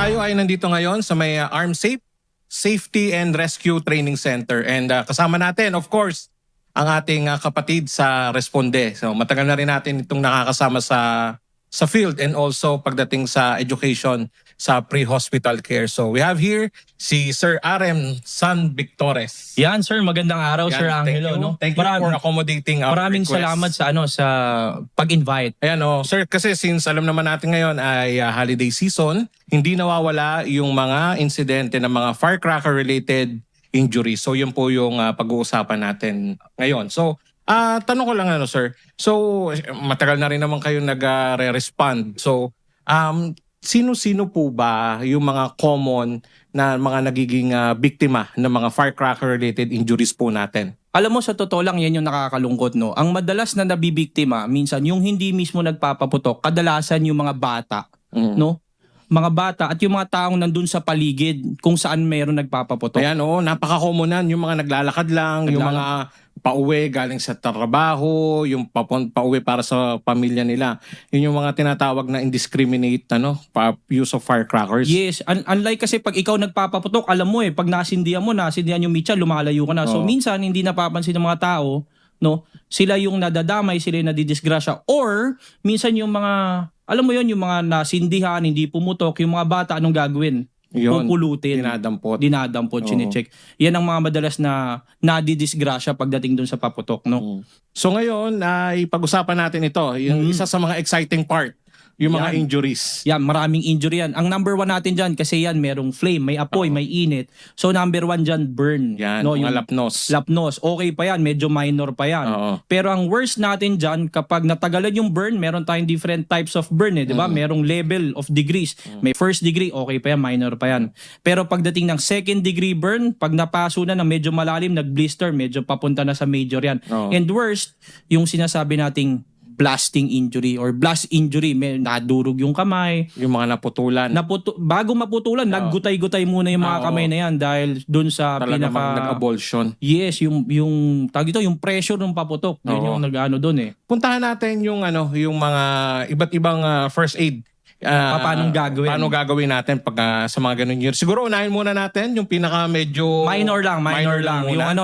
Tayo ay nandito ngayon sa may ArmSafe Safety and Rescue Training Center. And kasama natin, of course, ang ating kapatid sa Responde. So matagal na rin natin itong nakakasama sa field and also pagdating sa education sa pre-hospital care. So we have here si Sir RM San Victores. Yan sir, magandang araw Sir Angelo. Thank you for accommodating our Maraming request. salamat sa pag-invite. Ayan sir, kasi since alam naman natin ngayon ay holiday season, hindi nawawala yung mga insidente ng mga firecracker-related injuries. So yun po yung pag-uusapan natin ngayon. So tanong ko lang sir. So matagal na rin naman kayo nag-respond. So sino-sino po ba yung mga common na mga nagiging biktima ng mga firecracker-related injuries po natin? Alam mo, sa totoo lang, yan yung nakakalungkot, no? Ang madalas na nabibiktima, minsan yung hindi mismo nagpapaputok, kadalasan yung mga bata, no? Mga bata at yung mga taong nandun sa paligid kung saan mayroon nagpapaputok. Ayan napaka-commonan. Yung mga naglalakad lang, yung mga pauwi galing sa trabaho, yung pauwi para sa pamilya nila. Yun yung mga tinatawag na indiscriminate use of firecrackers. Yes, unlike kasi pag ikaw nagpapaputok, alam mo pag nasindihan yung mitya, lumalayo ka na. So minsan hindi napapansin ng mga tao, no? Sila yung nadadamay, sila yung nadidisgrasya, or minsan yung mga, alam mo yon, yung mga nasindihan, hindi pumutok, yung mga bata, anong gagawin? Pupulutin. Dinadampot, chinecheck. Yan ang mga madalas na nadidisgrasya pagdating dun sa paputok, no? So ngayon, ipag-usapan natin ito. Yung isa sa mga exciting part, yung mga injuries. Yan, maraming injury yan. Ang number 1 natin dyan, kasi yan, merong flame, may apoy, may init. So number 1 dyan, burn. Yan, no? mga yung lapnos. Lapnos, okay pa yan, medyo minor pa yan. Pero ang worst natin dyan, kapag natagalan yung burn, meron tayong different types of burn, di ba? Merong level of degrees. May first degree, okay pa yan, minor pa yan. Pero pagdating ng second degree burn, pag napaso na ng medyo malalim, nag-blister, medyo papunta na sa major yan. And worst, yung sinasabi nating blasting injury or blast injury, nadurog yung kamay, yung mga naputulan. Bago maputulan, naggutay-gutay muna yung mga kamay na yan dahil dun sa talaga nag-avulsion. Yes, yung pressure ng paputok, yun yung nag-ano dun Puntahan natin yung yung mga iba't ibang first aid. Paano gagawin? Paano gagawin natin pag sa mga ganun year? Siguro unahin muna natin yung pinaka medyo minor lang.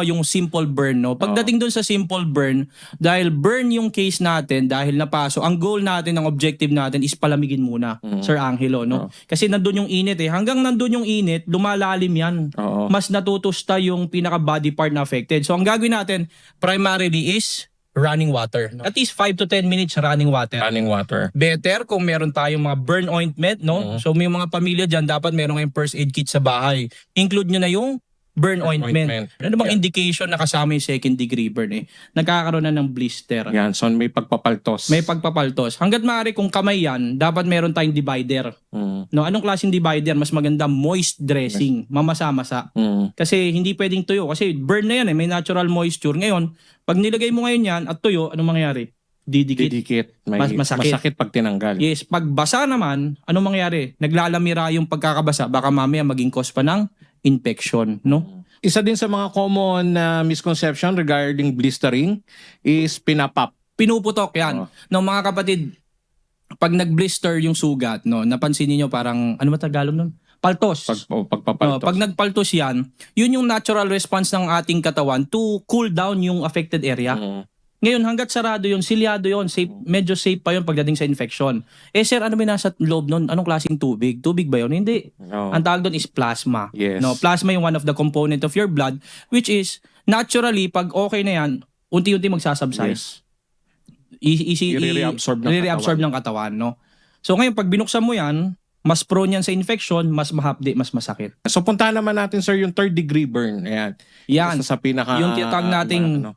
Yung simple burn, no. Pagdating doon sa simple burn, dahil burn yung case natin, dahil napaso, ang goal natin, ang objective natin is palamigin muna, Sir Angelo, no. Kasi nandun yung init Hanggang nandun yung init, lumalalim yan. Mas natutusta yung pinaka body part na affected. So ang gagawin natin primarily is running water. At least 5 to 10 minutes running water. Running water. Better kung meron tayong mga burn ointment, no? So may mga pamilya dyan, dapat meron kayong first aid kit sa bahay. Include nyo na yung burn ointment. Ano bang indication na kasama yung second degree burn nagkakaroon na ng blister. Yan, so may pagpapaltos. May pagpapaltos. Hanggat maaari kung kamay yan, dapat meron tayong divider. No, anong klaseng divider? Mas maganda moist dressing, mamasa-masa. Kasi hindi pwedeng tuyo kasi burn na yan may natural moisture. Ngayon, pag nilagay mo ngayon yan at tuyo, anong mangyayari? Didikit. Masakit pag tinanggal. Yes, pag basa naman, anong mangyayari? Naglalamira yung pagkakabasa, baka mamaya maging cause pa ng infection, no? Isa din sa mga common misconception regarding blistering is pinapop. Pinuputok yan. No, mga kapatid, pag nag-blister yung sugat, no, napansin niyo parang, ano ba Tagalog nun? Paltos. Pagpapaltos. Pag nagpaltos yan, yun yung natural response ng ating katawan to cool down yung affected area. Ngayon, hanggat sarado yun, silyado yun, safe, medyo safe pa yun pagdating sa infection. Sir, ano ba nasa loob nun? Anong klaseng tubig? Tubig ba yun? Hindi. Ang tawag doon is plasma. Yes. No, plasma yung one of the component of your blood, which is, naturally, pag okay na yan, unti-unti magsasubside. Yes. I-reabsorb ng katawan, no? So ngayon, pag binuksan mo yan, mas prone yan sa infection, mas mahapdi, mas masakit. So puntahan naman natin sir yung third degree burn. Ayan. Yan. Isa sa pinaka yung tinatawag nating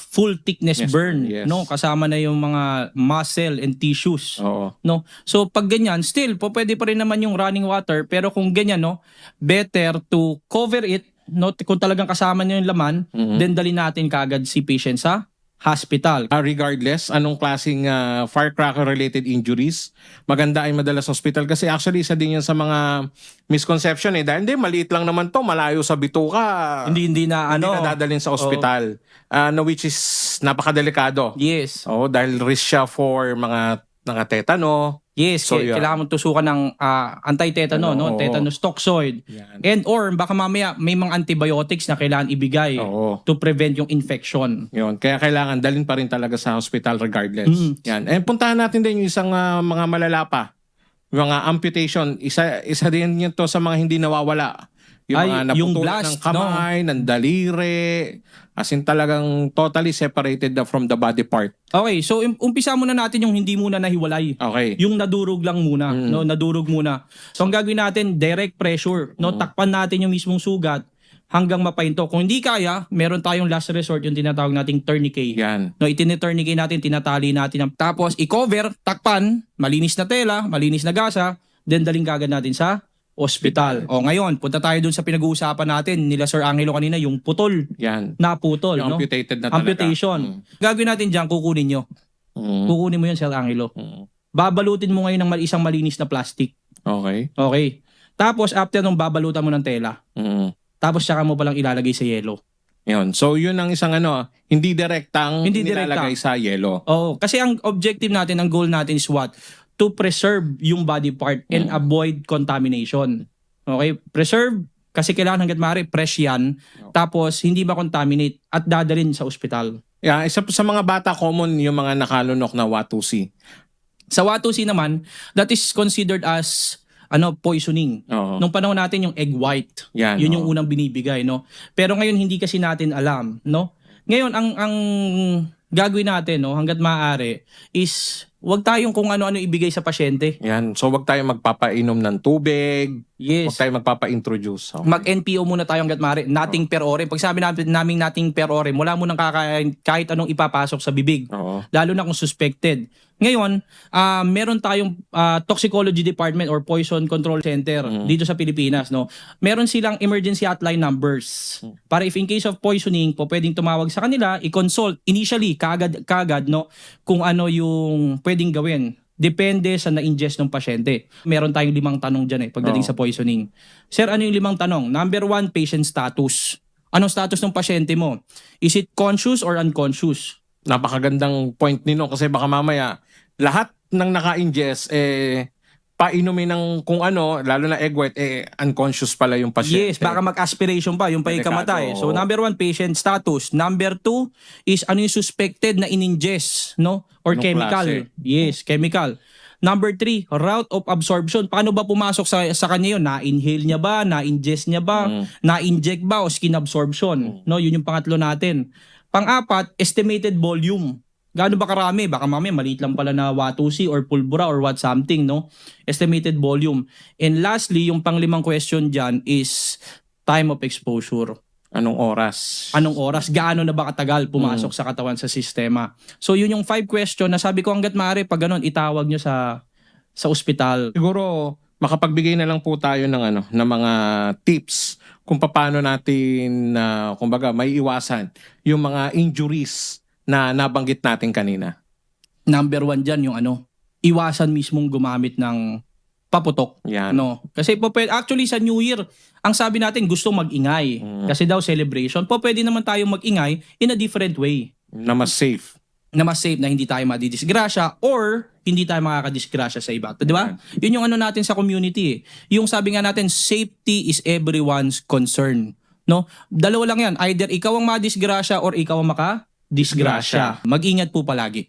full thickness burn, no? Kasama na yung mga muscle and tissues. No? So pag ganyan, still pwede pa rin naman yung running water, pero kung ganyan, no, better to cover it, no, kung talagang kasama niyo yung laman, then dali natin kaagad si patient sa hospital. Regardless, anong klaseng firecracker-related injuries, maganda ay madalas hospital. Kasi actually, isa din yan sa mga misconception Dahil hindi, maliit lang naman to, malayo sa bituka. Hindi na dadalhin sa hospital. Which is napakadelikado. Yes. Dahil risk siya for mga naka-tetano. Yes, So, yun. kailangan mong tusukan ng anti-tetano, no? Oo. Tetanus toxoid. Yan. And or baka mamaya may mga antibiotics na kailangan ibigay Oo. to prevent yung infection. Yun. Kaya kailangan dalhin pa rin talaga sa hospital regardless. Yan. And puntahan natin din yung isang mga malala pa. Yung mga amputation. Isa din yun to sa mga hindi nawawala. Yung Ay, mga yung naputulan blast, ng kamay, ng daliri. As in talagang totally separated from the body part. Okay, so umpisa muna natin yung hindi muna nahiwalay. Okay. Yung nadurog lang muna, no? Nadurog muna. So ang gagawin natin, direct pressure, no? Takpan natin yung mismong sugat hanggang mapahinto. Kung hindi kaya, meron tayong last resort, yung tinatawag nating tourniquet. Yan. No, itini-tourniquet natin, tinatali natin. Tapos i-cover, takpan, malinis na tela, malinis na gasa, then daling kagad natin sa ospital. O ngayon, punta tayo dun sa pinag-uusapan natin nila Sir Angelo kanina, yung putol. Yan. Naputol, Yung no? amputated na talaga. Amputation. Gagawin natin dyan, kukunin nyo. Kukunin mo yan, Sir Angelo. Mm. Babalutin mo ngayon ng isang malinis na plastic. Okay. Okay. Tapos after nung babalutan mo ng tela, tapos saka mo palang ilalagay sa yelo. Yun. So yun ang isang hindi direktang Hindi nilalagay sa yelo. Oo. Kasi ang objective natin, ang goal natin is what? To preserve yung body part and avoid contamination. Okay? Preserve, kasi kailangan hanggat maaari, fresh yan. Tapos hindi ma-contaminate at dadalhin sa ospital. Yeah, isa sa mga bata common yung mga nakalunok na Watusi. Sa Watusi naman, that is considered as poisoning. Oo. Nung panahon natin yung egg white. Yan, Yun yung oo. unang binibigay, no? Pero ngayon hindi kasi natin alam, no? Ngayon ang gagawin natin, no, hangga't maaari is wag tayong kung ano-ano ibigay sa pasyente. Yan. So wag tayo magpapainom ng tubig. Wag Yes. tayo magpapa-introduce. Okay. Mag-NPO muna tayo hangga't maaari. Nothing per ore. Pag sabi namin nothing per ore, wala mo nang kakain kahit anong ipapasok sa bibig. Oo. Lalo na kung suspected. Ngayon, meron tayong toxicology department or poison control center dito sa Pilipinas, no. Meron silang emergency hotline numbers. Para if in case of poisoning, pwedeng tumawag sa kanila, i-consult initially kagad no kung ano yung pwedeng gawin. Depende sa na-ingest ng pasyente. Meron tayong 5 tanong diyan pagdating sa poisoning. Sir, ano yung 5 tanong? Number 1, patient status. Anong status ng pasyente mo? Is it conscious or unconscious? Napakagandang point nino kasi baka mamaya lahat ng naka-ingest painumin ng kung ano, lalo na egg white, unconscious pala yung pasyente. Yes, baka mag-aspiration pa, yung paikamatay. Delikado, So oo. number 1, patient status. Number 2 is ano yung suspected na in-ingest, no? Or Anong chemical. klase? Yes, chemical. Number 3, route of absorption. Paano ba pumasok sa kanya yun? Na-inhale niya ba? Na-ingest niya ba? Na-inject ba? O skin absorption? No, yun yung pangatlo natin. Pang-4, estimated volume. Gaano ba karami? Baka mamaya maliit lang pala na Watusi or pulbura or what something, no? Estimated volume. And lastly, yung pang-5 question dyan is time of exposure. Anong oras? Anong oras? Gaano na ba katagal pumasok sa katawan sa sistema? So yun yung 5 question na sabi ko hanggat maaari pag ganun, itawag nyo sa ospital. Siguro makapagbigay na lang po tayo ng ng mga tips kung paano natin kumbaga may iwasan yung mga injuries na nabanggit natin kanina. Number 1 dyan yung iwasan mismong gumamit ng paputok. Yan. No? Kasi actually sa New Year, ang sabi natin gusto mag-ingay. Kasi daw celebration. Pwede naman tayong mag-ingay in a different way. Na mas safe. Na mas safe na hindi tayo madidisgrasya or hindi tayo makakadisgrasya sa iba. Di ba? Yun yung natin sa community. Yung sabi nga natin, safety is everyone's concern. No? Dalawa lang yan. Either ikaw ang madisgrasya or ikaw ang makadisgrasya. Mag-ingat po palagi.